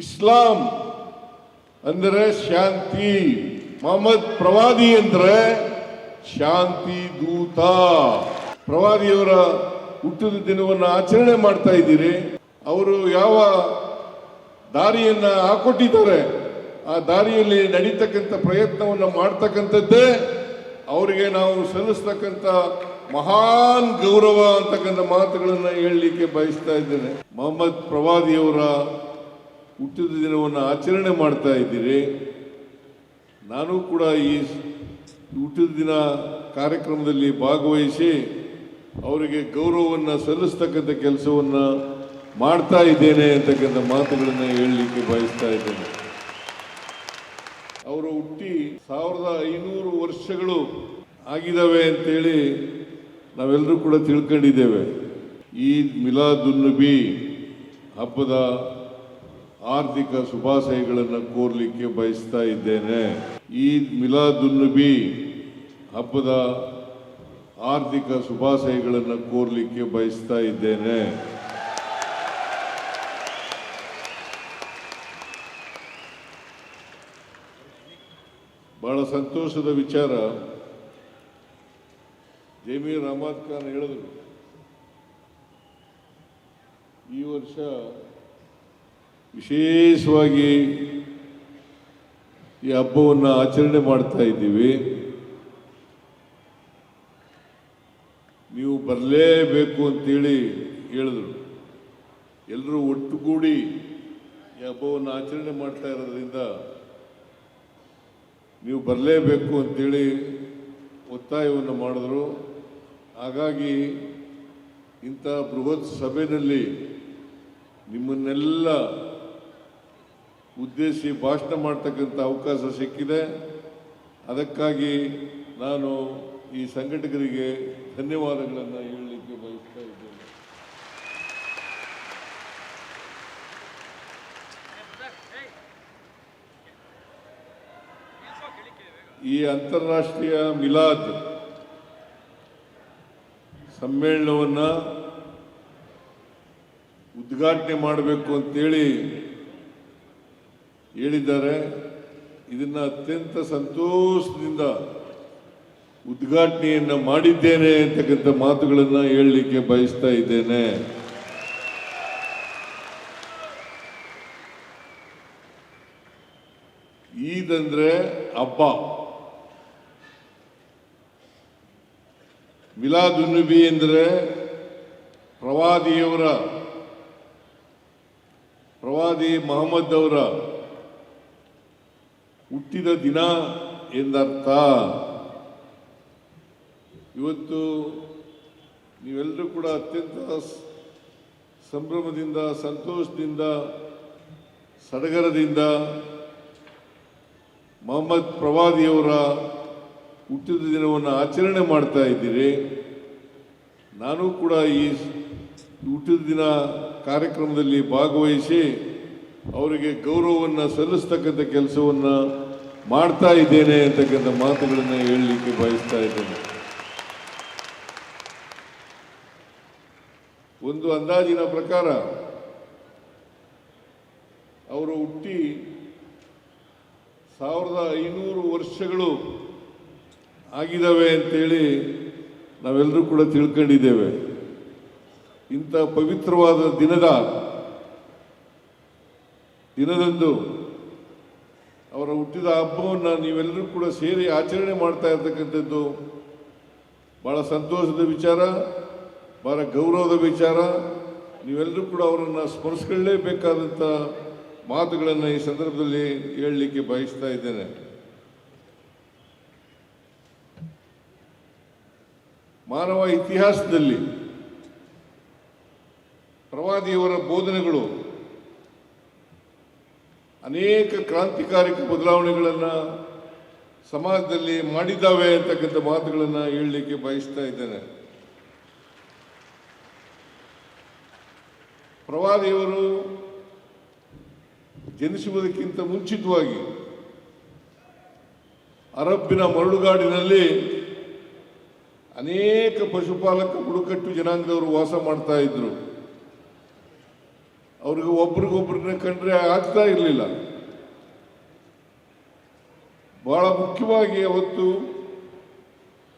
ಇಸ್ಲಾಂ ಅಂದರೆ ಶಾಂತಿ, ಮೊಹಮ್ಮದ್ ಪ್ರವಾದಿ ಅಂದರೆ ಶಾಂತಿ ದೂತ. ಪ್ರವಾದಿಯವರ ಹುಟ್ಟಿದ ದಿನವನ್ನು ಆಚರಣೆ ಮಾಡ್ತಾ ಇದ್ದೀರಿ. ಅವರು ಯಾವ ದಾರಿಯನ್ನ ಹಾಕೊಟ್ಟಿದ್ದಾರೆ ಆ ದಾರಿಯಲ್ಲಿ ನಡೀತಕ್ಕಂಥ ಪ್ರಯತ್ನವನ್ನು ಮಾಡ್ತಕ್ಕಂಥದ್ದೇ ಅವರಿಗೆ ನಾವು ಸಲ್ಲಿಸ್ತಕ್ಕಂಥ ಮಹಾನ್ ಗೌರವ ಅಂತಕ್ಕಂಥ ಮಾತುಗಳನ್ನು ಹೇಳಲಿಕ್ಕೆ ಬಯಸ್ತಾ ಇದ್ದೇನೆ. ಮೊಹಮ್ಮದ್ ಪ್ರವಾದಿಯವರ ಹುಟ್ಟಿದ ದಿನವನ್ನು ಆಚರಣೆ ಮಾಡ್ತಾ ಇದ್ದೀರಿ. ನಾನು ಕೂಡ ಈ ಹುಟ್ಟಿದ ದಿನ ಕಾರ್ಯಕ್ರಮದಲ್ಲಿ ಭಾಗವಹಿಸಿ ಅವರಿಗೆ ಗೌರವವನ್ನು ಸಲ್ಲಿಸ್ತಕ್ಕಂಥ ಕೆಲಸವನ್ನು ಮಾಡ್ತಾ ಇದ್ದೇನೆ ಅಂತಕ್ಕಂಥ ಮಾತುಗಳನ್ನು ಹೇಳಲಿಕ್ಕೆ ಬಯಸ್ತಾ ಇದ್ದೇನೆ. ಅವರು ಹುಟ್ಟಿ 1500 ವರ್ಷಗಳು ಆಗಿದ್ದಾವೆ ಅಂತೇಳಿ ನಾವೆಲ್ಲರೂ ಕೂಡ ತಿಳ್ಕೊಂಡಿದ್ದೇವೆ. ಈದ್ ಮಿಲಾದುನ್ನಬಿ ಹಬ್ಬದ ಆರ್ಥಿಕ ಶುಭಾಶಯಗಳನ್ನು ಕೋರಲಿಕ್ಕೆ ಬಯಸ್ತಾ ಇದ್ದೇನೆ. ಈದ್ ಮಿಲಾದುನ್ನಬಿ ಹಬ್ಬದ ಆರ್ಥಿಕ ಶುಭಾಶಯಗಳನ್ನು ಕೋರಲಿಕ್ಕೆ ಬಯಸ್ತಾ ಇದ್ದೇನೆ. ಬಹಳ ಸಂತೋಷದ ವಿಚಾರ, ಜಮೀರ್ ಅಹಮದ್ ಖಾನ್ ಹೇಳಿದ್ರು, ಈ ವರ್ಷ ವಿಶೇಷವಾಗಿ ಈ ಹಬ್ಬವನ್ನು ಆಚರಣೆ ಮಾಡ್ತಾ ಇದ್ದೀವಿ. ನೀವು ಬರಲೇಬೇಕು ಅಂತೇಳಿ ಹೇಳಿದ್ರು. ಎಲ್ಲರೂ ಒಟ್ಟುಗೂಡಿ ಈ ಹಬ್ಬವನ್ನು ಆಚರಣೆ ಮಾಡ್ತಾ ಇರೋದ್ರಿಂದ ನೀವು ಬರಲೇಬೇಕು ಅಂತೇಳಿ ಒತ್ತಾಯವನ್ನು ಮಾಡಿದ್ರು. ಹಾಗಾಗಿ ಇಂಥ ಬೃಹತ್ ಸಭೆಯಲ್ಲಿ ನಿಮ್ಮನ್ನೆಲ್ಲ ಉದ್ದೇಶಿಸಿ ಭಾಷಣ ಮಾಡ್ತಕ್ಕಂಥ ಅವಕಾಶ ಸಿಕ್ಕಿದೆ. ಅದಕ್ಕಾಗಿ ನಾನು ಈ ಸಂಘಟಕರಿಗೆ ಧನ್ಯವಾದಗಳನ್ನು ಹೇಳಲಿಕ್ಕೆ ಬಯಸ್ತಾ ಇದ್ದೇನೆ. ಈ ಅಂತಾರಾಷ್ಟ್ರೀಯ ಮಿಲಾದ್ ಸಮ್ಮೇಳನವನ್ನು ಉದ್ಘಾಟನೆ ಮಾಡಬೇಕು ಅಂತೇಳಿ ಹೇಳಿದ್ದಾರೆ. ಇದನ್ನು ಅತ್ಯಂತ ಸಂತೋಷದಿಂದ ಉದ್ಘಾಟನೆಯನ್ನು ಮಾಡಿದ್ದೇನೆ ಅಂತಕ್ಕಂಥ ಮಾತುಗಳನ್ನು ಹೇಳಲಿಕ್ಕೆ ಬಯಸ್ತಾ ಇದ್ದೇನೆ. ಈದ್ ಅಂದ್ರೆ ಹಬ್ಬ, ಮಿಲಾದುನ್ನಬಿ ಎಂದರೆ ಪ್ರವಾದಿ ಮೊಹಮ್ಮದ್ ಅವರ ಹುಟ್ಟಿದ ದಿನ ಎಂದರ್ಥ. ಇವತ್ತು ನೀವೆಲ್ಲರೂ ಕೂಡ ಅತ್ಯಂತ ಸಂಭ್ರಮದಿಂದ, ಸಂತೋಷದಿಂದ, ಸಡಗರದಿಂದ ಮೊಹಮ್ಮದ್ ಪ್ರವಾದಿಯವರ ಹುಟ್ಟಿದ ದಿನವನ್ನು ಆಚರಣೆ ಮಾಡ್ತಾ ಇದ್ದೀರಿ. ನಾನು ಕೂಡ ಈ ಹುಟ್ಟಿದ ದಿನ ಕಾರ್ಯಕ್ರಮದಲ್ಲಿ ಭಾಗವಹಿಸಿ ಅವರಿಗೆ ಗೌರವವನ್ನು ಸಲ್ಲಿಸ್ತಕ್ಕಂಥ ಕೆಲಸವನ್ನು ಮಾಡ್ತಾ ಇದ್ದೇನೆ ಅಂತಕ್ಕಂಥ ಮಾತುಗಳನ್ನು ಹೇಳಲಿಕ್ಕೆ ಬಯಸ್ತಾ ಇದ್ದೇನೆ. ಒಂದು ಅಂದಾಜಿನ ಪ್ರಕಾರ ಅವರು ಹುಟ್ಟಿ 1500 ವರ್ಷಗಳು ಆಗಿದ್ದಾವೆ ಅಂತೇಳಿ ನಾವೆಲ್ಲರೂ ಕೂಡ ತಿಳ್ಕೊಂಡಿದ್ದೇವೆ. ಇಂಥ ಪವಿತ್ರವಾದ ದಿನದಂದು ಅವರ ಹುಟ್ಟಿದ ಹಬ್ಬವನ್ನು ನೀವೆಲ್ಲರೂ ಕೂಡ ಸೇರಿ ಆಚರಣೆ ಮಾಡ್ತಾ ಇರ್ತಕ್ಕಂಥದ್ದು ಬಹಳ ಸಂತೋಷದ ವಿಚಾರ, ಬಹಳ ಗೌರವದ ವಿಚಾರ. ನೀವೆಲ್ಲರೂ ಕೂಡ ಅವರನ್ನು ಸ್ಮರಿಸಿಕೊಳ್ಳಲೇಬೇಕಾದಂಥ ಮಾತುಗಳನ್ನು ಈ ಸಂದರ್ಭದಲ್ಲಿ ಹೇಳಲಿಕ್ಕೆ ಬಯಸ್ತಾ ಇದ್ದೇನೆ. ಮಾನವ ಇತಿಹಾಸದಲ್ಲಿ ಪ್ರವಾದಿಯವರ ಬೋಧನೆಗಳು ಅನೇಕ ಕ್ರಾಂತಿಕಾರಿಕ ಬದಲಾವಣೆಗಳನ್ನು ಸಮಾಜದಲ್ಲಿ ಮಾಡಿದ್ದಾವೆ ಅಂತಕ್ಕಂಥ ಮಾತುಗಳನ್ನು ಹೇಳಲಿಕ್ಕೆ ಬಯಸ್ತಾ ಇದ್ದೇನೆ. ಪ್ರವಾದಿಯವರು ಜನಿಸುವುದಕ್ಕಿಂತ ಮುಂಚಿತವಾಗಿ ಅರಬ್ಬಿನ ಮರಳುಗಾಡಿನಲ್ಲಿ ಅನೇಕ ಪಶುಪಾಲಕ ಬುಡಕಟ್ಟು ಜನಾಂಗದವರು ವಾಸ ಮಾಡ್ತಾ ಇದ್ರು. ಅವ್ರಿಗೆ ಒಬ್ರಿಗೊಬ್ರನ್ನ ಕಂಡ್ರೆ ಆಗ್ತಾ ಇರಲಿಲ್ಲ. ಬಹಳ ಮುಖ್ಯವಾಗಿ ಅವತ್ತು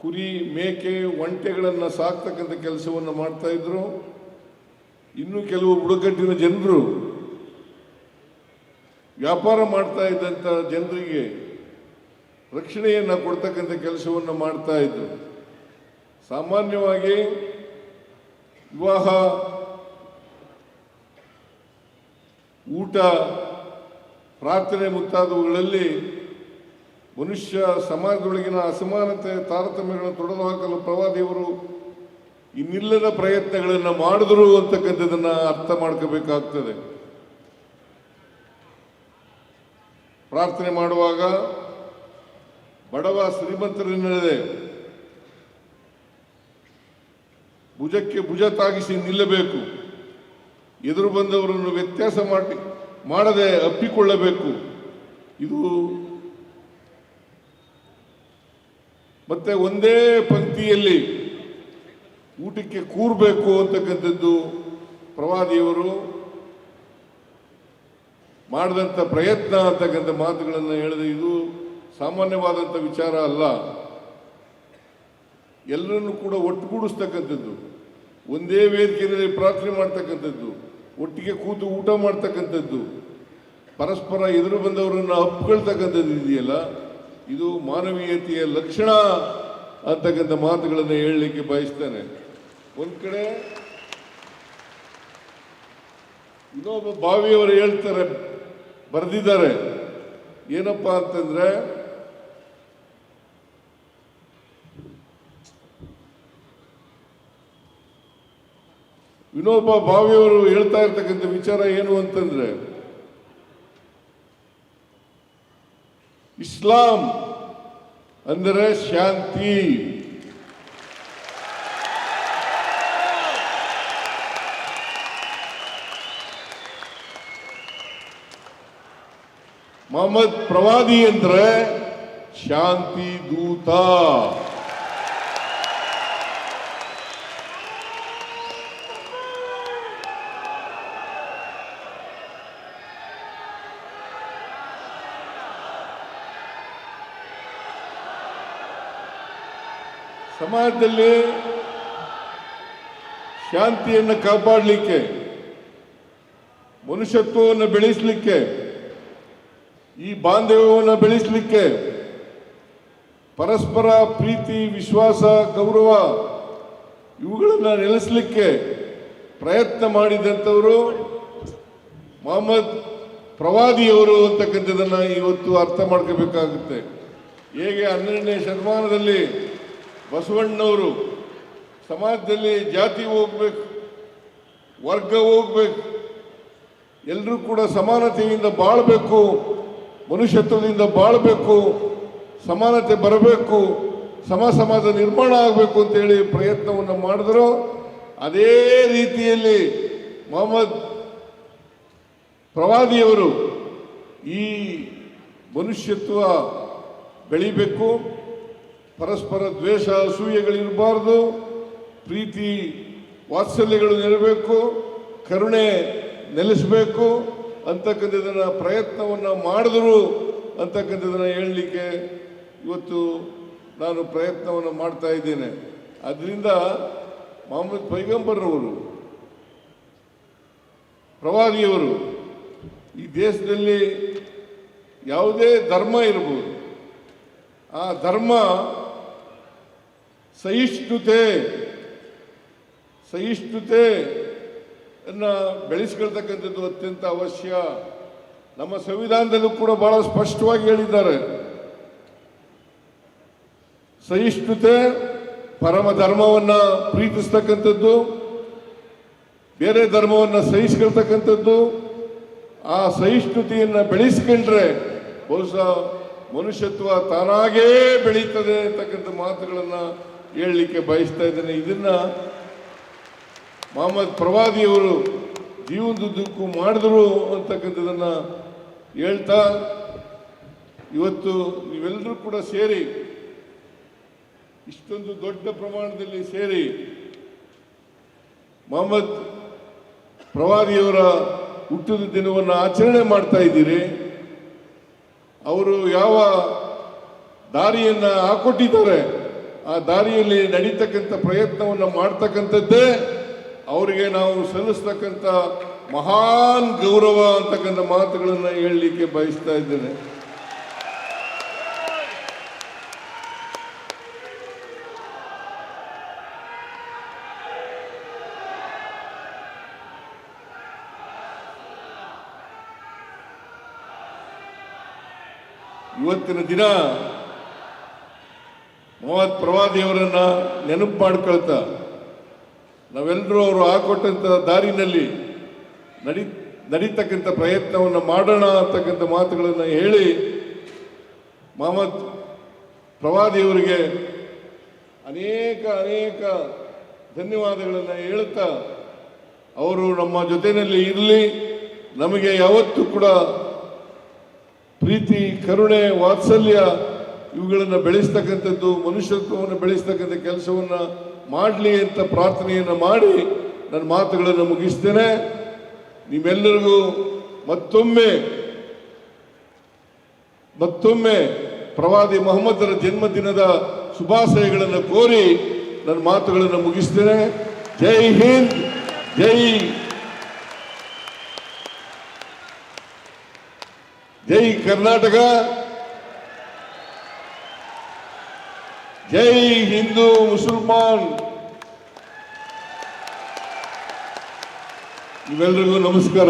ಕುರಿ, ಮೇಕೆ, ಒಂಟೆಗಳನ್ನು ಸಾಕ್ತಕ್ಕಂಥ ಕೆಲಸವನ್ನು ಮಾಡ್ತಾ ಇದ್ರು. ಇನ್ನು ಕೆಲವು ಬುಡಕಟ್ಟಿನ ಜನರು ವ್ಯಾಪಾರ ಮಾಡ್ತಾ ಇದ್ದಂಥ ಜನರಿಗೆ ರಕ್ಷಣೆಯನ್ನು ಕೊಡ್ತಕ್ಕಂಥ ಕೆಲಸವನ್ನು ಮಾಡ್ತಾ ಇದ್ರು. ಸಾಮಾನ್ಯವಾಗಿ ವಿವಾಹ, ಊಟ, ಪ್ರಾರ್ಥನೆ ಮುಂತಾದವುಗಳಲ್ಲಿ ಮನುಷ್ಯ ಸಮಾಜದೊಳಗಿನ ಅಸಮಾನತೆ, ತಾರತಮ್ಯಗಳನ್ನು ತೊಡೆದು ಹಾಕಲು ಪ್ರವಾದಿಯವರು ಇನ್ನಿಲ್ಲದ ಪ್ರಯತ್ನಗಳನ್ನು ಮಾಡಿದ್ರು ಅಂತಕ್ಕಂಥದ್ದನ್ನು ಅರ್ಥ ಮಾಡ್ಕೋಬೇಕಾಗ್ತದೆ. ಪ್ರಾರ್ಥನೆ ಮಾಡುವಾಗ ಬಡವ ಶ್ರೀಮಂತರೆನ್ನದೆ ಭುಜಕ್ಕೆ ಭುಜ ತಾಗಿಸಿ ನಿಲ್ಲಬೇಕು. ಎದುರು ಬಂದವರನ್ನು ವ್ಯತ್ಯಾಸ ಮಾಡದೆ ಅಪ್ಪಿಕೊಳ್ಳಬೇಕು. ಇದು ಮತ್ತೆ ಒಂದೇ ಪಂಕ್ತಿಯಲ್ಲಿ ಊಟಕ್ಕೆ ಕೂರಬೇಕು ಅಂತಕ್ಕಂಥದ್ದು ಪ್ರವಾದಿಯವರು ಮಾಡಿದಂಥ ಪ್ರಯತ್ನ ಅಂತಕ್ಕಂಥ ಮಾತುಗಳನ್ನು ಹೇಳಿದೆ. ಇದು ಸಾಮಾನ್ಯವಾದಂಥ ವಿಚಾರ ಅಲ್ಲ. ಎಲ್ಲರನ್ನು ಕೂಡ ಒಟ್ಟುಗೂಡಿಸ್ತಕ್ಕಂಥದ್ದು, ಒಂದೇ ವೇದಿಕೆಯಲ್ಲಿ ಪ್ರಾರ್ಥನೆ ಮಾಡ್ತಕ್ಕಂಥದ್ದು, ಒಟ್ಟಿಗೆ ಕೂತು ಊಟ ಮಾಡ್ತಕ್ಕಂಥದ್ದು, ಪರಸ್ಪರ ಎದುರು ಬಂದವರನ್ನು ಅಪ್ಕೊಳ್ತಕ್ಕಂಥದ್ದು ಇದೆಯಲ್ಲ, ಇದು ಮಾನವೀಯತೆಯ ಲಕ್ಷಣ ಅಂತಕ್ಕಂಥ ಮಾತುಗಳನ್ನು ಹೇಳಲಿಕ್ಕೆ ಬಯಸ್ತೇನೆ. ಒಂದು ಕಡೆ ಇನ್ನೊಬ್ಬ ಭಾವಿಯವರು ಹೇಳ್ತಾರೆ, ಬರೆದಿದ್ದಾರೆ, ಏನಪ್ಪ ಅಂತಂದ್ರೆ ವಿನೋಬ ಭಾವೆಯವರು ಹೇಳ್ತಾ ಇರ್ತಕ್ಕಂಥ ವಿಚಾರ ಏನು ಅಂತಂದ್ರೆ, ಇಸ್ಲಾಂ ಅಂದರೆ ಶಾಂತಿ, ಮೊಹಮ್ಮದ್ ಪ್ರವಾದಿ ಅಂದ್ರೆ ಶಾಂತಿ ದೂತ. ಸಮಾಜದಲ್ಲಿ ಶಾಂತಿಯನ್ನು ಕಾಪಾಡಲಿಕ್ಕೆ, ಮನುಷ್ಯತ್ವವನ್ನು ಬೆಳೆಸಲಿಕ್ಕೆ, ಈ ಬಾಂಧವ್ಯವನ್ನು ಬೆಳೆಸಲಿಕ್ಕೆ, ಪರಸ್ಪರ ಪ್ರೀತಿ, ವಿಶ್ವಾಸ, ಗೌರವ ಇವುಗಳನ್ನು ನೆಲೆಸಲಿಕ್ಕೆ ಪ್ರಯತ್ನ ಮಾಡಿದಂಥವರು ಮೊಹಮ್ಮದ್ ಪ್ರವಾದಿಯವರು ಅಂತಕ್ಕಂಥದ್ದನ್ನು ಇವತ್ತು ಅರ್ಥ ಮಾಡ್ಕೋಬೇಕಾಗುತ್ತೆ. ಹೇಗೆ 12ನೇ ಶತಮಾನದಲ್ಲಿ ಬಸವಣ್ಣವರು ಸಮಾಜದಲ್ಲಿ ಜಾತಿ ಹೋಗ್ಬೇಕು, ವರ್ಗ ಹೋಗ್ಬೇಕು, ಎಲ್ಲರೂ ಕೂಡ ಸಮಾನತೆಯಿಂದ ಬಾಳಬೇಕು, ಮನುಷ್ಯತ್ವದಿಂದ ಬಾಳಬೇಕು, ಸಮಾನತೆ ಬರಬೇಕು, ಸಮಾಜ ನಿರ್ಮಾಣ ಆಗಬೇಕು ಅಂತೇಳಿ ಪ್ರಯತ್ನವನ್ನು ಮಾಡಿದ್ರು. ಅದೇ ರೀತಿಯಲ್ಲಿ ಮೊಹಮ್ಮದ್ ಪ್ರವಾದಿಯವರು ಈ ಮನುಷ್ಯತ್ವ ಬೆಳಿಬೇಕು, ಪರಸ್ಪರ ದ್ವೇಷ, ಅಸೂಯೆಗಳಿರಬಾರ್ದು, ಪ್ರೀತಿ ವಾತ್ಸಲ್ಯಗಳು ನೆರಬೇಕು, ಕರುಣೆ ನೆಲೆಸಬೇಕು ಅಂತಕ್ಕಂಥದ್ದನ್ನು ಪ್ರಯತ್ನವನ್ನು ಮಾಡಿದ್ರು ಅಂತಕ್ಕಂಥದ್ದನ್ನು ಹೇಳಲಿಕ್ಕೆ ಇವತ್ತು ನಾನು ಪ್ರಯತ್ನವನ್ನು ಮಾಡ್ತಾ ಇದ್ದೇನೆ. ಅದರಿಂದ ಮೊಹಮ್ಮದ್ ಪೈಗಂಬರ್ರವರು, ಪ್ರವಾದಿಯವರು ಈ ದೇಶದಲ್ಲಿ ಯಾವುದೇ ಧರ್ಮ ಇರಬಹುದು, ಆ ಧರ್ಮ ಸಹಿಷ್ಣುತೆಯನ್ನು ಬೆಳೆಸ್ಕೊಳ್ತಕ್ಕಂಥದ್ದು ಅತ್ಯಂತ ಅವಶ್ಯ. ನಮ್ಮ ಸಂವಿಧಾನದಲ್ಲೂ ಕೂಡ ಬಹಳ ಸ್ಪಷ್ಟವಾಗಿ ಹೇಳಿದ್ದಾರೆ, ಸಹಿಷ್ಣುತೆ, ಪರಮ ಧರ್ಮವನ್ನು ಪ್ರೀತಿಸ್ತಕ್ಕಂಥದ್ದು, ಬೇರೆ ಧರ್ಮವನ್ನು ಸಹಿಸ್ಕೊಳ್ತಕ್ಕಂಥದ್ದು. ಆ ಸಹಿಷ್ಣುತೆಯನ್ನು ಬೆಳೆಸ್ಕೊಂಡ್ರೆ ಬಹುಶಃ ಮನುಷ್ಯತ್ವ ತಾನಾಗೇ ಬೆಳೀತದೆ ಅಂತಕ್ಕಂಥ ಮಾತುಗಳನ್ನು ಹೇಳಲಿಕ್ಕೆ ಬಯಸ್ತಾ ಇದ್ದೇನೆ. ಇದನ್ನ ಮೊಹಮ್ಮದ್ ಪ್ರವಾದಿಯವರು ಜೀವನದುದ್ದಕ್ಕೂ ಮಾಡಿದ್ರು ಅಂತಕ್ಕಂಥದ್ದನ್ನು ಹೇಳ್ತಾ, ಇವತ್ತು ನೀವೆಲ್ಲರೂ ಕೂಡ ಸೇರಿ, ಇಷ್ಟೊಂದು ದೊಡ್ಡ ಪ್ರಮಾಣದಲ್ಲಿ ಸೇರಿ ಮೊಹಮ್ಮದ್ ಪ್ರವಾದಿಯವರ ಹುಟ್ಟಿದ ದಿನವನ್ನು ಆಚರಣೆ ಮಾಡ್ತಾ ಇದ್ದೀರಿ. ಅವರು ಯಾವ ದಾರಿಯನ್ನು ಹಾಕೊಟ್ಟಿದ್ದಾರೆ ಆ ದಾರಿಯಲ್ಲಿ ನಡೀತಕ್ಕಂಥ ಪ್ರಯತ್ನವನ್ನು ಮಾಡ್ತಕ್ಕಂಥದ್ದೇ ಅವರಿಗೆ ನಾವು ಸಲ್ಲಿಸ್ತಕ್ಕಂಥ ಮಹಾನ್ ಗೌರವ ಅಂತಕ್ಕಂಥ ಮಾತುಗಳನ್ನು ಹೇಳಲಿಕ್ಕೆ ಬಯಸ್ತಾ ಇದ್ದೇನೆ. ಇವತ್ತಿನ ದಿನ ಮೊಹಮ್ಮದ್ ಪ್ರವಾದಿಯವರನ್ನ ನೆನಪು ಮಾಡ್ಕೊಳ್ತಾ ನಾವೆಲ್ಲರೂ ಅವರು ಹಾಕೊಟ್ಟಂಥ ದಾರಿನಲ್ಲಿ ನಡೀತಕ್ಕಂಥ ಪ್ರಯತ್ನವನ್ನು ಮಾಡೋಣ ಅಂತಕ್ಕಂಥ ಮಾತುಗಳನ್ನು ಹೇಳಿ ಮೊಹಮ್ಮದ್ ಪ್ರವಾದಿಯವರಿಗೆ ಅನೇಕ ಧನ್ಯವಾದಗಳನ್ನು ಹೇಳುತ್ತಾ ಅವರು ನಮ್ಮ ಜೊತೆಯಲ್ಲಿ ಇರಲಿ, ನಮಗೆ ಯಾವತ್ತೂ ಕೂಡ ಪ್ರೀತಿ, ಕರುಣೆ, ವಾತ್ಸಲ್ಯ ಇವುಗಳನ್ನು ಬೆಳೆಸ್ತಕ್ಕಂಥದ್ದು, ಮನುಷ್ಯತ್ವವನ್ನು ಬೆಳೆಸ್ತಕ್ಕಂಥ ಕೆಲಸವನ್ನು ಮಾಡಲಿ ಅಂತ ಪ್ರಾರ್ಥನೆಯನ್ನು ಮಾಡಿ ನನ್ನ ಮಾತುಗಳನ್ನು ಮುಗಿಸ್ತೇನೆ. ನಿಮ್ಮೆಲ್ಲರಿಗೂ ಮತ್ತೊಮ್ಮೆ ಪ್ರವಾದಿ ಮೊಹಮ್ಮದರ ಜನ್ಮದಿನದ ಶುಭಾಶಯಗಳನ್ನು ಕೋರಿ ನನ್ನ ಮಾತುಗಳನ್ನು ಮುಗಿಸ್ತೇನೆ. ಜೈ ಹಿಂದ್, ಜೈ ಕರ್ನಾಟಕ, ಜೈ ಹಿಂದೂ ಮುಸಲ್ಮಾನ್. ಇವೆಲ್ಲರಿಗೂ ನಮಸ್ಕಾರ.